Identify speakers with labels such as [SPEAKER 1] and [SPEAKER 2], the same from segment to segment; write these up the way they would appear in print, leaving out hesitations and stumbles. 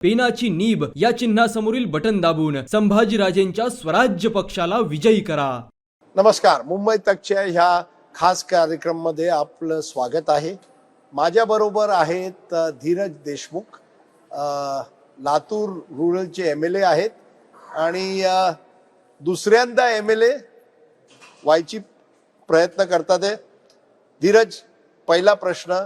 [SPEAKER 1] पेनाची nib या चिन्हासमोरील button दाबून संभाजीराजेंच्या स्वराज्य पक्षाला विजयी करा.
[SPEAKER 2] नमस्कार. मुंबई तकच्या ह्या खास कार्यक्रममध्ये आपलं स्वागत आहे. माझ्याबरोबर आहेत धीरज देशमुख, लातूर रूरलचे MLA आहेत आणि दुसऱ्यांदा MLA व्हायची प्रयत्न करतात आहे. धीरज, पहिला प्रश्न,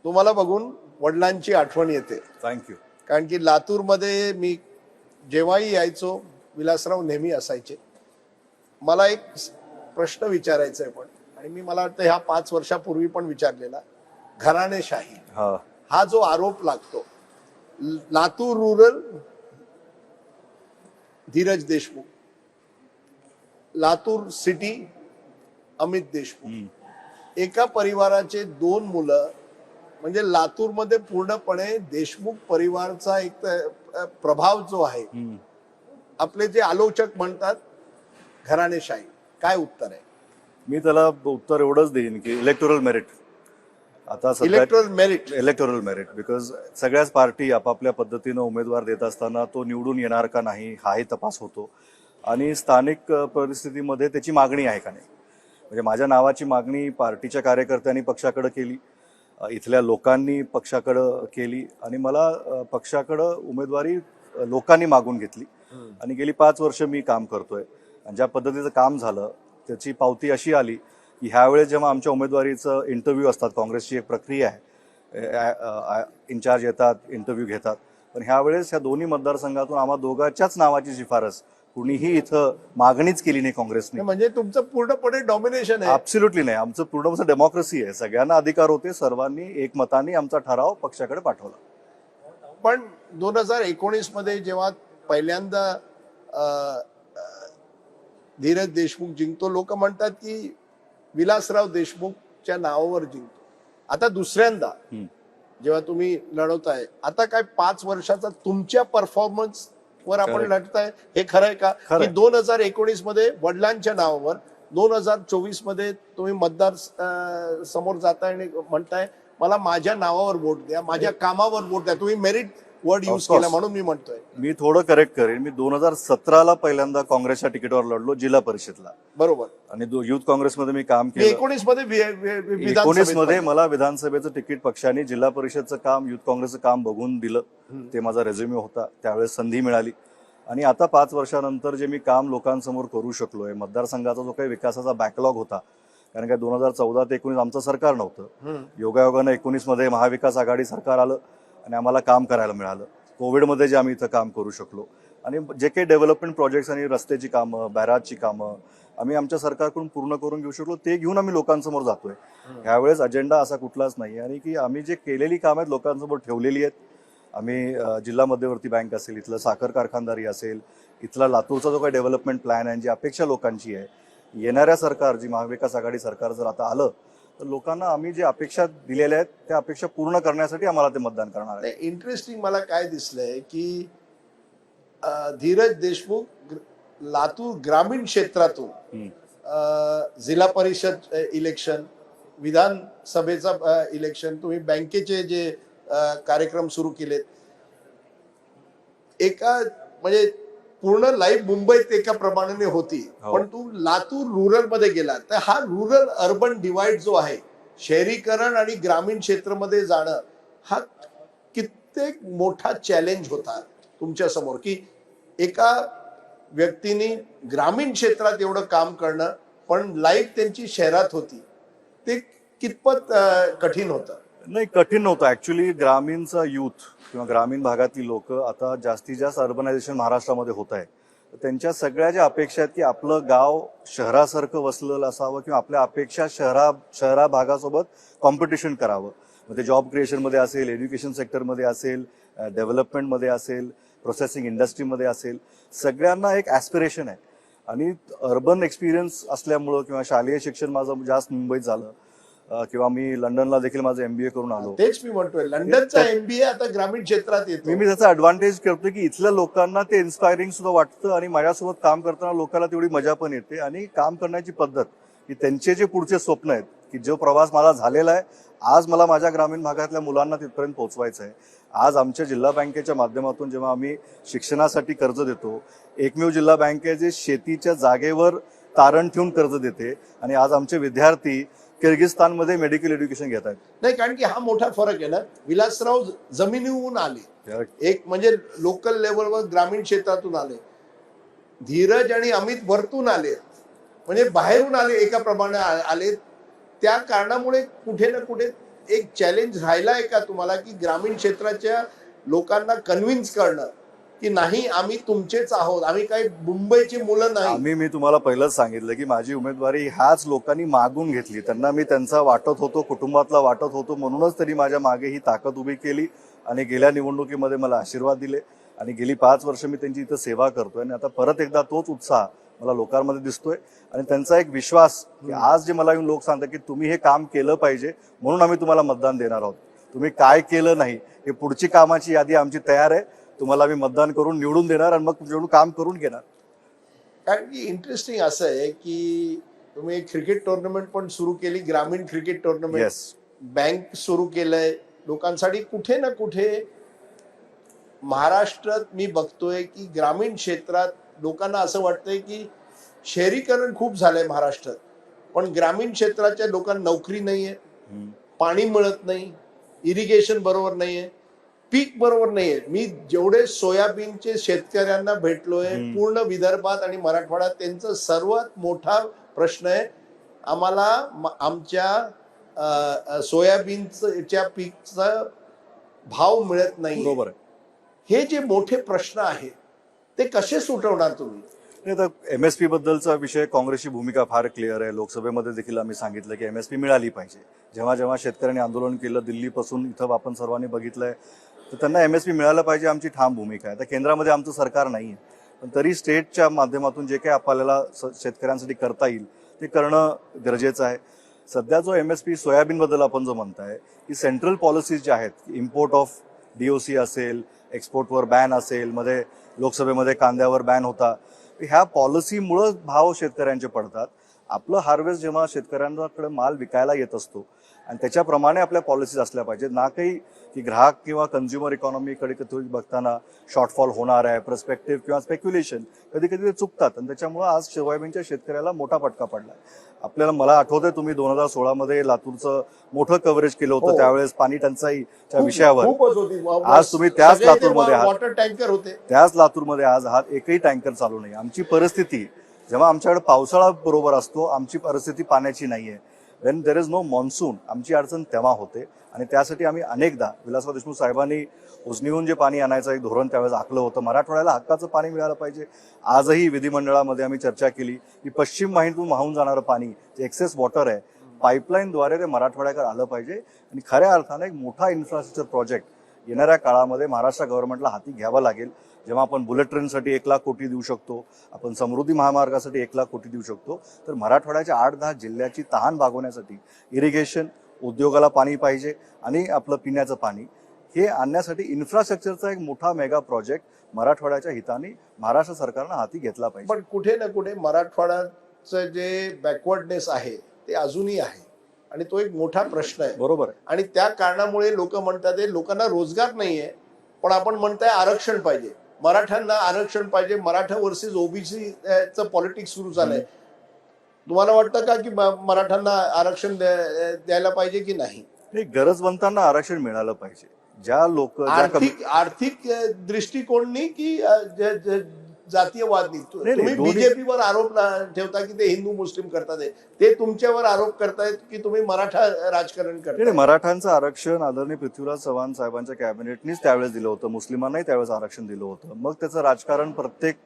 [SPEAKER 2] तुम्हाला बघून वडिलांची आठवण येते.
[SPEAKER 3] थँक्यू.
[SPEAKER 2] कारण की लातूरमध्ये मी जेव्हाही यायचो विलासराव नेहमी असायचे. मला एक प्रश्न विचारायचा आहे, पण आणि मी मला वाटतं ह्या 5 वर्षापूर्वी पण विचारलेला, घराणेशाही हा जो आरोप लागतो, लातूर रूरल धीरज देशमुख, लातूर सिटी अमित देशमुख, एका परिवाराचे 2 मुलं, म्हणजे लातूरमध्ये पूर्णपणे देशमुख परिवारचा एक प्रभाव जो आहे. आपले जे आलोचक म्हणतात घराणेशाही, काय उत्तर आहे?
[SPEAKER 3] मी त्याला उत्तर एवढंच देईन की इलेक्टोरल मेरिट. आता इलेक्टोरल मेरिट बिकॉज सगळ्याच पार्टी आपापल्या पद्धतीनं उमेदवार देत असताना तो निवडून येणार का नाही हाही तपास होतो आणि स्थानिक परिस्थितीमध्ये त्याची मागणी आहे का नाही. म्हणजे माझ्या नावाची मागणी पार्टीच्या कार्यकर्त्यांनी पक्षाकडे केली, इथल्या लोकांनी पक्षाकडं केली आणि मला पक्षाकडं उमेदवारी लोकांनी मागून घेतली आणि गेली 5 वर्ष मी काम करतोय. आणि ज्या पद्धतीचं काम झालं त्याची पावती अशी आली की ह्यावेळेस जेव्हा आमच्या उमेदवारीचं इंटरव्ह्यू असतात, काँग्रेसची एक प्रक्रिया आहे, इन्चार्ज येतात, इंटरव्ह्यू घेतात, पण ह्यावेळेस ह्या दोन्ही मतदारसंघातून आम्हा दोघांच्याच नावाची शिफारस कुणीही इथं मागणीच केली नाही काँग्रेसने.
[SPEAKER 2] म्हणजे तुमचं पूर्णपणे डॉमिनेशन आहे?
[SPEAKER 3] ऍब्सोल्युटली नाही. आमचं पूर्ण डेमोक्रेसी आहे, सगळ्यांना अधिकार होते, सर्वांनी एकमताने आमचा ठराव पक्षाकडे पाठवला.
[SPEAKER 2] पण 2019 मध्ये जेव्हा पहिल्यांदा धीरज देशमुख जिंकतो, लोक म्हणतात की विलासराव देशमुखच्या नावावर जिंकतो. आता दुसऱ्यांदा जेव्हा तुम्ही लढवताय, आता काय 5 वर्षाचा तुमच्या परफॉर्मन्स वर आपण लढताय, हे खरं आहे का? की 2019 मध्ये वडिलांच्या नावावर, 2024 मध्ये तुम्ही मतदार समोर जाताय आणि म्हणताय मला माझ्या नावावर वोट द्या, माझ्या कामावर वोट द्या. तुम्ही मेरिट वर्ड यूज केला म्हणून मी म्हणतोय.
[SPEAKER 3] मी थोडं करेक्ट करेन. मी 2017ला पहिल्यांदा काँग्रेसच्या तिकीटवर लढलो जिल्हा परिषदला,
[SPEAKER 2] बरोबर,
[SPEAKER 3] आणि युथ काँग्रेसमध्ये मी काम केलं.
[SPEAKER 2] 19
[SPEAKER 3] मध्ये मला विधानसभेचं तिकीट पक्षाने जिल्हा परिषदचं काम, युथ काँग्रेसचं काम बघून दिलं. ते माझा रेझ्युमे होता, त्यावेळेस संधी मिळाली. आणि आता 5 वर्षानंतर जे मी काम लोकांसमोर करू शकलोय, मतदारसंघाचा जो काही विकासाचा बॅकलॉग होता, कारण काय 2014 ते 19 आमचं सरकार नव्हतं, योगायोगानं 19 मध्ये महाविकास आघाडी सरकार आलं आणि आम्हाला काम करायला मिळालं. कोविडमध्ये जे आम्ही इथं काम करू शकलो आणि जे काही डेव्हलपमेंट प्रोजेक्ट्स आणि रस्त्याची कामं, बॅराजची कामं आम्ही आमच्या सरकारकडून पूर्ण करून घेऊ शकलो, ते घेऊन आम्ही लोकांसमोर जातोय. ह्यावेळेस अजेंडा असा कुठलाच नाही आणि की आम्ही जे केलेली कामं आहेत लोकांसमोर ठेवलेली आहेत. आम्ही जिल्हा मध्यवर्ती बँक असेल, इथलं साखर कारखानदारी असेल, इथला लातूरचा जो काही डेव्हलपमेंट प्लॅन आहे, जी अपेक्षा लोकांची आहे, येणाऱ्या सरकार, जी महाविकास आघाडी सरकार जर आता आलं तर लोकांना आम्ही जे अपेक्षा दिलेल्या आहेत त्या अपेक्षा पूर्ण करण्यासाठी आम्हाला ते मतदान करणार आहे.
[SPEAKER 2] इंटरेस्टिंग मला काय दिसलंय की धीरज देशमुख लातूर ग्रामीण क्षेत्रातून जिल्हा परिषद इलेक्शन, विधानसभेचा इलेक्शन, तुम्ही बँकेचे जे कार्यक्रम सुरू केलेत, एका म्हणजे पूर्ण लाईफ मुंबईत एका प्रमाणाने होती, पण तू लातूर रुरल मध्ये गेला तर हा रुरल अर्बन डिवाइड जो आहे, शहरीकरण आणि ग्रामीण क्षेत्रामध्ये जाणं, हा कित्येक मोठा चॅलेंज होता तुमच्या समोर, की एका व्यक्तीने ग्रामीण क्षेत्रात एवढं काम करणं पण लाईफ त्यांची शहरात होती, ते कितपत कठीण होतं?
[SPEAKER 3] नाही, कठीण नव्हतं. ऍक्च्युली ग्रामीणचा युथ किंवा ग्रामीण भागातली लोक आता जास्तीत जास्त अर्बनायझेशन महाराष्ट्रामध्ये होत आहे. त्यांच्या सगळ्या ज्या अपेक्षा आहेत की आपलं गाव शहरासारखं वसलेलं असावं किंवा आपल्या अपेक्षा शहरा भागासोबत कॉम्पिटिशन करावं. मग ते जॉब क्रिएशनमध्ये असेल, एज्युकेशन सेक्टरमध्ये असेल, डेव्हलपमेंटमध्ये असेल, प्रोसेसिंग इंडस्ट्रीमध्ये असेल, सगळ्यांना एक ॲस्पिरेशन आहे. आणि अर्बन एक्सपिरियन्स असल्यामुळं किंवा शालेय शिक्षण माझं जास्त मुंबईत झालं किंवा मी लंडनला देखील माझं MBA करून आलो.
[SPEAKER 2] तेच मी म्हणतोय, लंडनचा MBA आता ग्रामीण क्षेत्रात येतो.
[SPEAKER 3] मी त्याचा ऍडव्हान्टेज करतोय की इथल्या लोकांना ते इन्स्पायरिंग सुद्धा वाटतं आणि माझ्यासोबत काम करताना लोकांना तेवढी मजा पण येते आणि काम करण्याची पद्धत की त्यांचे जे पुढचे स्वप्न आहेत की जो प्रवास माझा झालेला आहे आज मला माझ्या ग्रामीण भागातल्या मुलांना तिथपर्यंत पोहोचवायचं आहे. आज आमच्या जिल्हा बँकेच्या माध्यमातून जेव्हा आम्ही शिक्षणासाठी कर्ज देतो, एकमेव जिल्हा बँक आहे जे शेतीच्या जागेवर तारण ठेवून कर्ज देते आणि आज आमचे विद्यार्थी किर्गिस्तानमध्ये मेडिकल एज्युकेशन घेत आहेत.
[SPEAKER 2] नाही, कारण की हा मोठा फरक आहे ना. विलासराव जमिनीहून आले, एक म्हणजे लोकल लेवलवर ग्रामीण क्षेत्रातून आले. धीरज आणि अमित वरतून आले, म्हणजे बाहेरून आले, एका प्रमाणे आले. त्या कारणामुळे कुठे ना कुठे एक चॅलेंज राहिलाय का तुम्हाला, की ग्रामीण क्षेत्राच्या लोकांना कन्व्हिन्स करणं की नाही आम्ही तुमचेच आहोत, आम्ही काही मुंबईची मुलं नाही.
[SPEAKER 3] मी तुम्हाला पहिलंच सांगितलं की माझी उमेदवारी ह्याच लोकांनी मागून घेतली. त्यांना मी त्यांचा वाटत होतो, कुटुंबातला वाटत होतो, म्हणूनच त्यांनी माझ्या मागे ही ताकद उभी केली आणि गेल्या निवडणुकीमध्ये मला आशीर्वाद दिले आणि गेली 5 वर्ष मी त्यांची इथं सेवा करतोय आणि आता परत एकदा तोच उत्साह मला लोकांमध्ये दिसतोय आणि त्यांचा एक विश्वास की आज जे मला येऊन लोक सांगतात की तुम्ही हे काम केलं पाहिजे म्हणून आम्ही तुम्हाला मतदान देणार आहोत. तुम्ही काय केलं नाही हे पुढची कामाची यादी आमची तयार आहे. तुम्हाला आम्ही मतदान करून निवडून देणार आणि मग तुमच्याकडून काम करून घेणार.
[SPEAKER 2] कारण की इंटरेस्टिंग असं आहे की तुम्ही एक क्रिकेट टुर्नामेंट पण सुरू केली, ग्रामीण क्रिकेट टुर्नामेंट.
[SPEAKER 3] येस,
[SPEAKER 2] बँक सुरू केलंय लोकांसाठी. कुठे ना कुठे महाराष्ट्रात मी बघतोय की ग्रामीण क्षेत्रात लोकांना असं वाटतंय की शहरीकरण खूप झालंय महाराष्ट्रात, पण ग्रामीण क्षेत्राच्या लोकांना नोकरी नाहीये, पाणी मिळत नाही, इरिगेशन बरोबर नाहीये, पीक बरोबर नाहीये. मी जेवढे सोयाबीनचे शेतकऱ्यांना भेटलोय पूर्ण विदर्भात आणि मराठवाड्यात, त्यांचा सर्वात मोठा प्रश्न आहे आम्हाला आमच्या सोयाबीनच्या पीकचा भाव मिळत नाही.
[SPEAKER 3] बरोबर आहे.
[SPEAKER 2] हे जे मोठे प्रश्न आहेत ते कसे सुटवणार तुम्ही?
[SPEAKER 3] MSP बद्दलचा विषय काँग्रेसची भूमिका फार क्लिअर आहे. लोकसभेमध्ये देखील आम्ही सांगितलं की MSP मिळाली पाहिजे. जेव्हा जेव्हा शेतकऱ्यांनी आंदोलन केलं दिल्लीपासून इथं आपण सर्वांनी बघितलंय, तर त्यांना MSP मिळालं पाहिजे आमची ठाम भूमिका आहे. तर केंद्रामध्ये आमचं सरकार नाही आहे, पण तरी स्टेटच्या माध्यमातून जे काही आपल्याला शेतकऱ्यांसाठी करता येईल ते करणं गरजेचं आहे. सध्या जो MSP सोयाबीनबद्दल आपण जो म्हणताय की सेंट्रल पॉलिसीज ज्या आहेत, इम्पोर्ट ऑफ DOC असेल, एक्सपोर्टवर बॅन असेल, मध्ये लोकसभेमध्ये कांद्यावर बॅन होता, ह्या पॉलिसीमुळं भाव शेतकऱ्यांचे पडतात. आपलं हार्वेस्ट जेव्हा शेतकऱ्यांकडे माल विकायला येत असतो आणि त्याच्याप्रमाणे आपल्या पॉलिसीज असल्या पाहिजेत, ना काही की ग्राहक किंवा कन्झ्युमर इकॉनॉमीकडे कधी बघताना शॉर्टफॉल होणार आहे, पर्स्पेक्टिव्ह किंवा स्पेक्युलेशन कधी कधी ते चुकतात आणि त्याच्यामुळे आज सोयाबीनच्या शेतकऱ्याला मोठा फटका पडला. आपल्याला मला आठवतंय तुम्ही 2016 लातूरचं मोठं कव्हरेज केलं होतं, त्यावेळेस पाणी टंचाईच्या विषयावर. आज तुम्ही त्याच लातूरमध्ये आहात,
[SPEAKER 2] वॉटर टँकर होते,
[SPEAKER 3] त्याच लातूरमध्ये आज आहात, एकही टँकर चालू नाही. आमची परिस्थिती जेव्हा आमच्याकडे पावसाळा बरोबर असतो, आमची परिस्थिती पाण्याची नाहीये. When there is no monsoon, आमची अडचण तेव्हा होते आणि त्यासाठी आम्ही अनेकदा विलासराव देशमुख साहेबांनी उजनीहून जे पाणी आणायचं एक धोरण त्यावेळेस आखलं होतं. मराठवाड्याला हक्काचं पाणी मिळालं पाहिजे. आजही विधिमंडळामध्ये आम्ही चर्चा केली की पश्चिम वाहिनीतून वाहून जाणारं पाणी जे एक्सेस वॉटर आहे, पाईपलाईनद्वारे ते मराठवाड्याकडे आलं पाहिजे आणि खऱ्या अर्थाने एक मोठा इन्फ्रास्ट्रक्चर प्रोजेक्ट येणाऱ्या काळामध्ये महाराष्ट्र गव्हर्नमेंटला हाती घ्यावा लागेल. जेव्हा आपण बुलेट ट्रेनसाठी 1 लाख कोटी देऊ शकतो, आपण समृद्धी महामार्गासाठी 1 लाख कोटी देऊ शकतो, तर मराठवाड्याच्या 8-10 जिल्ह्याची तहान भागवण्यासाठी इरिगेशन, उद्योगाला पाणी पाहिजे आणि आपलं पिण्याचं पाणी हे आणण्यासाठी इन्फ्रास्ट्रक्चरचा एक मोठा मेगा प्रोजेक्ट मराठवाड्याच्या हिताने महाराष्ट्र सरकारनं हाती घेतला पाहिजे.
[SPEAKER 2] पण कुठे ना कुठे मराठवाड्याचं जे बॅकवर्डनेस आहे ते अजूनही आहे आणि तो एक मोठा प्रश्न आहे.
[SPEAKER 3] बरोबर आहे.
[SPEAKER 2] आणि त्या कारणामुळे लोक म्हणतात लोकांना रोजगार नाहीये, पण आपण म्हणताय आरक्षण पाहिजे, मराठ्यांना आरक्षण पाहिजे, मराठा वर्सेस OBC चं पॉलिटिक्स सुरू झालंय. तुम्हाला वाटतं का की मराठ्यांना आरक्षण द्यायला पाहिजे की नाही?
[SPEAKER 3] गरजवंतांना आरक्षण मिळालं पाहिजे. ज्या लोक
[SPEAKER 2] आर्थिक दृष्टिकोननी की जातीयवादी तुम्ही बीजेपीवर आरोप ठेवता की ते हिंदू मुस्लिम करतात, ते तुमच्यावर आरोप करतायत की तुम्ही मराठा राजकारण करताय.
[SPEAKER 3] मराठांचं आरक्षण आदरणीय पृथ्वीराज चव्हाण साहेबांच्या कॅबिनेटनीच त्यावेळेस दिलं होतं, मुस्लिमांनाही त्यावेळेस आरक्षण दिलं होतं. मग त्याचं राजकारण प्रत्येक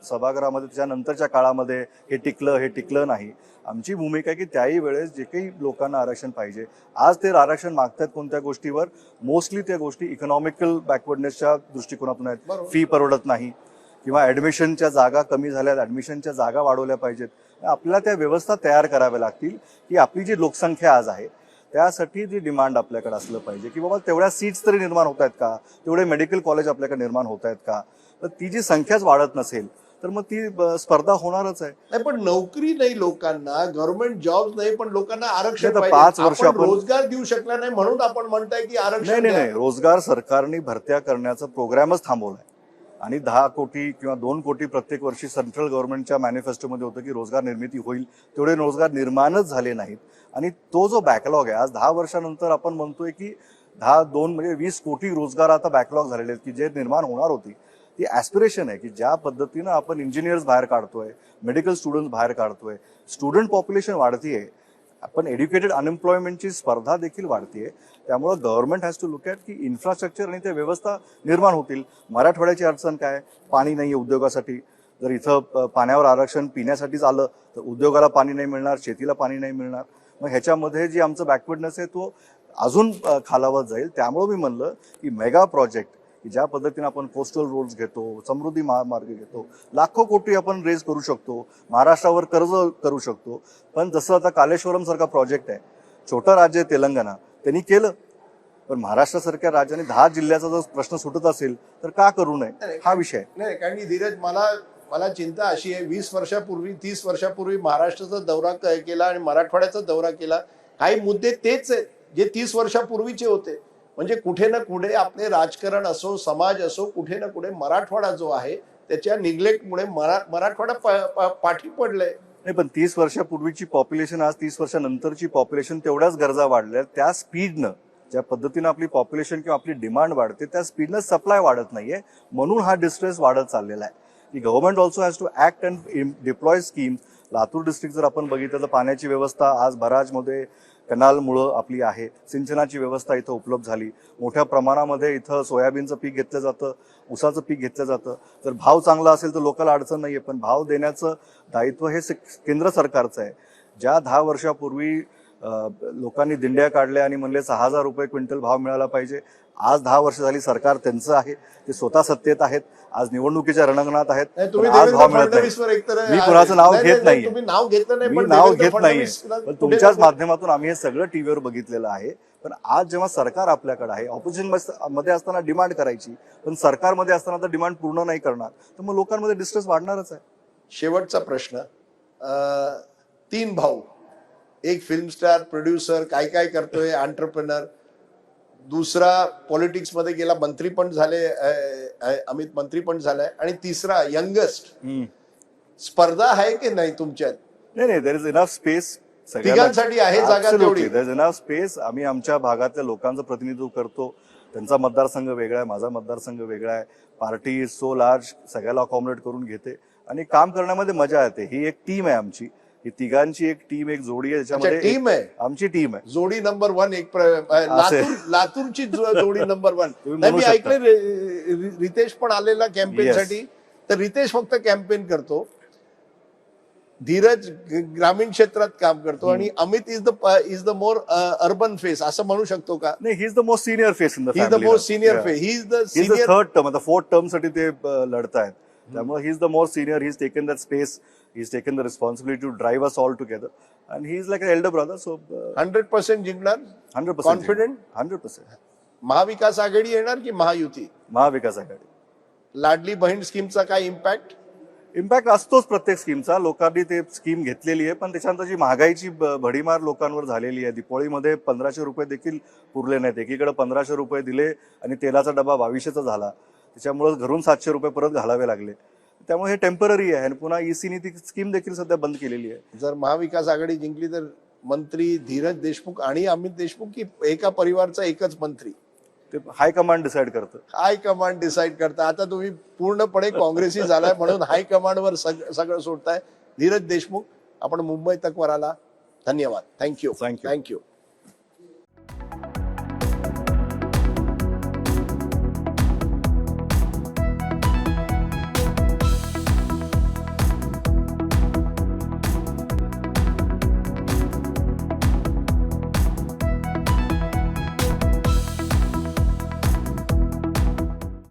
[SPEAKER 3] सभागृहामध्ये त्याच्यानंतरच्या काळामध्ये हे टिकलं नाही. आमची भूमिका आहे की त्याही वेळेस जे काही लोकांना आरक्षण पाहिजे, आज ते आरक्षण मागतात कोणत्या गोष्टीवर, मोस्टली त्या गोष्टी इकॉनॉमिकल बॅकवर्डनेसच्या दृष्टिकोनातून आहेत. फी परवडत नाही किंवा ऍडमिशनच्या जागा कमी झाल्यात, ऍडमिशनच्या जागा वाढवल्या पाहिजेत. आपल्याला त्या व्यवस्था तयार कराव्या लागतील की आपली जी लोकसंख्या आज आहे त्यासाठी जी डिमांड आपल्याकडे असलं पाहिजे की बाबा तेवढ्या सीट्स तरी निर्माण होत आहेत का, तेवढे मेडिकल कॉलेज आपल्याकडे निर्माण होत आहेत का. तर ती जी संख्याच वाढत नसेल तर मग ती स्पर्धा होणारच आहे.
[SPEAKER 2] नाही, पण नोकरी नाही लोकांना, गव्हर्नमेंट जॉब नाही, पण लोकांना आरक्षण
[SPEAKER 3] नाही तर
[SPEAKER 2] पाहिजे.
[SPEAKER 3] 5 वर्ष
[SPEAKER 2] आपण
[SPEAKER 3] आपण-
[SPEAKER 2] रोजगार देऊ शकला नाही म्हणून आपण म्हणताय की आरक्षण
[SPEAKER 3] नाही,
[SPEAKER 2] द्या.
[SPEAKER 3] रोजगार सरकारने भरत्या करण्याचा प्रोग्रामच थांबवलाय आणि 10 कोटी किंवा 2 कोटी प्रत्येक वर्षी सेंट्रल गव्हर्नमेंटच्या मॅनिफेस्टोमध्ये होतं की रोजगार निर्मिती होईल, तेवढे रोजगार निर्माणच झाले नाहीत. आणि तो जो बॅकलॉग आहे, आज 10 वर्षानंतर आपण म्हणतोय की 2 म्हणजे 20 कोटी रोजगार आता बॅकलॉग झालेले आहेत की जे निर्माण होणार होती. ती ॲस्पिरेशन आहे की ज्या पद्धतीनं आपण इंजिनियर्स बाहेर काढतोय, मेडिकल स्टुडंट्स बाहेर काढतोय, स्टुडंट पॉप्युलेशन वाढतीये, आपण एज्युकेटेड अनएम्प्लॉयमेंटची स्पर्धा देखील वाढतीये. त्यामुळे government has to look at key infrastructure आणि त्या व्यवस्था निर्माण होतील. मराठवाड्याची अडचण काय, पाणी नाही उद्योगासाठी. जर इथं पाण्यावर आरक्षण पिण्यासाठीच आलं तर उद्योगाला पाणी नाही मिळणार, शेतीला पाणी नाही मिळणार. मग ह्याच्यामध्ये जी आमचं बॅकवर्डनेस आहे तो अजून खालावत जाईल. त्यामुळे मी म्हणलं की मेगा प्रोजेक्ट की ज्या पद्धतीने आपण कोस्टल रोड्स घेतो, समृद्धी महामार्ग घेतो, लाखो कोटी आपण रेज करू शकतो, महाराष्ट्रावर कर्ज करू शकतो. पण जसं आता कालेश्वरम सारखा प्रोजेक्ट आहे, छोटं राज्य आहे तेलंगणा, त्यांनी केलं. पण महाराष्ट्रासारख्या राज्याने 10 जिल्ह्याचा जर प्रश्न सुटत असेल तर का करू नये, हा विषय आहे.
[SPEAKER 2] नाही, कारण की धीरज, मला चिंता अशी आहे, 20 वर्षापूर्वी 30 वर्षापूर्वी महाराष्ट्राचा दौरा केला आणि मराठवाड्याचा दौरा केला. काही मुद्दे तेच आहेत जे 30 वर्षापूर्वीचे होते. म्हणजे कुठे ना कुठे आपले राजकारण असो, समाज असो, कुठे ना कुठे मराठवाडा जो आहे त्याच्या निग्लेक्टमुळे मराठवाडा पाठी पडलंय.
[SPEAKER 3] नाही, पण 30 वर्षापूर्वीची पॉप्युलेशन आज 30 वर्षानंतरची पॉप्युलेशन तेवढ्याच गरजा वाढल्या. त्या स्पीडनं ज्या पद्धतीनं आपली पॉप्युलेशन किंवा आपली डिमांड वाढते त्या स्पीडनं सप्लाय वाढत नाहीये. म्हणून हा डिस्ट्रेस वाढत चाललेला आहे. की government also has to act and deploy schemes. Latur district जर आपण बघितलं तर पाण्याची व्यवस्था आज बराजमध्ये कनालमुळं आपली आहे. सिंचनाची व्यवस्था इथं उपलब्ध झाली. मोठ्या प्रमाणामध्ये इथं सोयाबीनचं पीक घेतलं जातं, ऊसाचं पीक घेतलं जातं. जर भाव चांगला असेल तर लोकांना अडचण नाहीये, पण भाव देण्याचं दायित्व हे केंद्र सरकारचं आहे. ज्या 10 वर्षापूर्वी लोकांनी दिंड्या काढल्या आणि म्हणले 6,000 रुपये क्विंटल भाव मिळाला पाहिजे, आज 10 वर्ष झाली सरकार त्यांचं आहे, ते स्वतः सत्तेत आहेत, आज निवडणुकीच्या रणांगणात आहेत,
[SPEAKER 2] तुम्ही
[SPEAKER 3] आज भाव मिळत नाही. मी कुणाचं नाव घेत नाहीये,
[SPEAKER 2] तुम्ही नाव घेतलं नाही,
[SPEAKER 3] मी
[SPEAKER 2] पण
[SPEAKER 3] नाव
[SPEAKER 2] देवेंद्र
[SPEAKER 3] घेत नाहीये,
[SPEAKER 2] फडणवीसला
[SPEAKER 3] पण
[SPEAKER 2] कुठे
[SPEAKER 3] तुमच्याच
[SPEAKER 2] ना
[SPEAKER 3] माध्यमातून आम्ही हे सगळं टीव्हीवर बघितलेलं आहे. पण आज जेव्हा सरकार आपल्याकडे आहे, ऑपोजिशन मध्ये असताना डिमांड करायची, पण सरकारमध्ये असताना तर डिमांड पूर्ण नाही करणार, तर मग लोकांमध्ये डिस्ट्रेस वाढणारच आहे.
[SPEAKER 2] शेवटचा प्रश्न, 3 भाऊ, एक फिल्म स्टार, प्रोड्युसर, काय करतोय, एंटरप्रेनर, दुसरा पॉलिटिक्स मध्ये गेला, मंत्री पण झाले, अमित मंत्री पण झालाय, आणि तिसरा यंगेस्ट. स्पर्धा आहे की नाही तुमच्यात?
[SPEAKER 3] नाही, देयर इज इनफ स्पेस
[SPEAKER 2] तिघांसाठी आहे जागा तेवढी.
[SPEAKER 3] There is enough space. आम्ही आमच्या भागातल्या लोकांचं प्रतिनिधित्व करतो. त्यांचा मतदारसंघ वेगळा आहे, माझा मतदारसंघ वेगळा आहे. पार्टी इज सो लार्ज, सगळ्याला अकॉमोडेट करून घेते आणि काम करण्यामध्ये मजा येते. ही एक टीम आहे आमची, ही तिघांची एक टीम, एक जोडी आहे. त्याच्यामध्ये
[SPEAKER 2] टीम आहे,
[SPEAKER 3] आमची टीम आहे.
[SPEAKER 2] जोडी नंबर 1. एक लातूरची जोडी नंबर 1.
[SPEAKER 3] तुम्ही
[SPEAKER 2] मी ऐकलं रितेश पण आलेला कॅम्पेन साठी. तर रितेश फक्त कॅम्पेन करतो, धीरज ग्रामीण क्षेत्रात काम करतो, आणि Amit is the more urban face, असं म्हणू शकतो का?
[SPEAKER 3] नाही, he is the most senior face in the
[SPEAKER 2] he is the most senior face. He is the senior
[SPEAKER 3] third term, आता 4th टर्म साठी ते लढतायत. त्यामुळे he is the most senior. He is taken that space, he is taken the responsibility to drive us all together, and he is like a elder brother. So
[SPEAKER 2] 100% जिंकणार,
[SPEAKER 3] 100%
[SPEAKER 2] confident.
[SPEAKER 3] 100%.
[SPEAKER 2] महाविकास आघाडी येणार की महायुती?
[SPEAKER 3] महाविकास आघाडी.
[SPEAKER 2] लाडली बहीण स्कीमचा काय
[SPEAKER 3] impact असतोच प्रत्येक स्कीमचा. लोकांनी ते स्कीम घेतलेली आहे, पण त्याच्यानंतर जी महागाईची भडीमार लोकांवर झालेली आहे. दिवाळीमध्ये 1,500 रुपये देखील पुरले नाहीत. एकीकडे 1,500 रुपये दिले आणि तेलाचा डबा 2,200चा झाला. त्याच्यामुळे घरून 700 रुपये परत घालावे लागले. त्यामुळे हे टेम्पररी आहे. आणि पुन्हा ईसीनी ती स्कीम देखील सध्या बंद केलेली आहे.
[SPEAKER 2] जर महाविकास आघाडी जिंकली तर मंत्री धीरज देशमुख आणि अमित देशमुख, की एका परिवारचा एकच मंत्री?
[SPEAKER 3] ते हायकमांड डिसाईड करतं.
[SPEAKER 2] हायकमांड डिसाईड करतं. आता तुम्ही पूर्णपणे काँग्रेसी झालाय म्हणून हायकमांडवर सगळं सोडताय. धीरज देशमुख, आपण मुंबई तकवर आला, धन्यवाद. थँक्यू.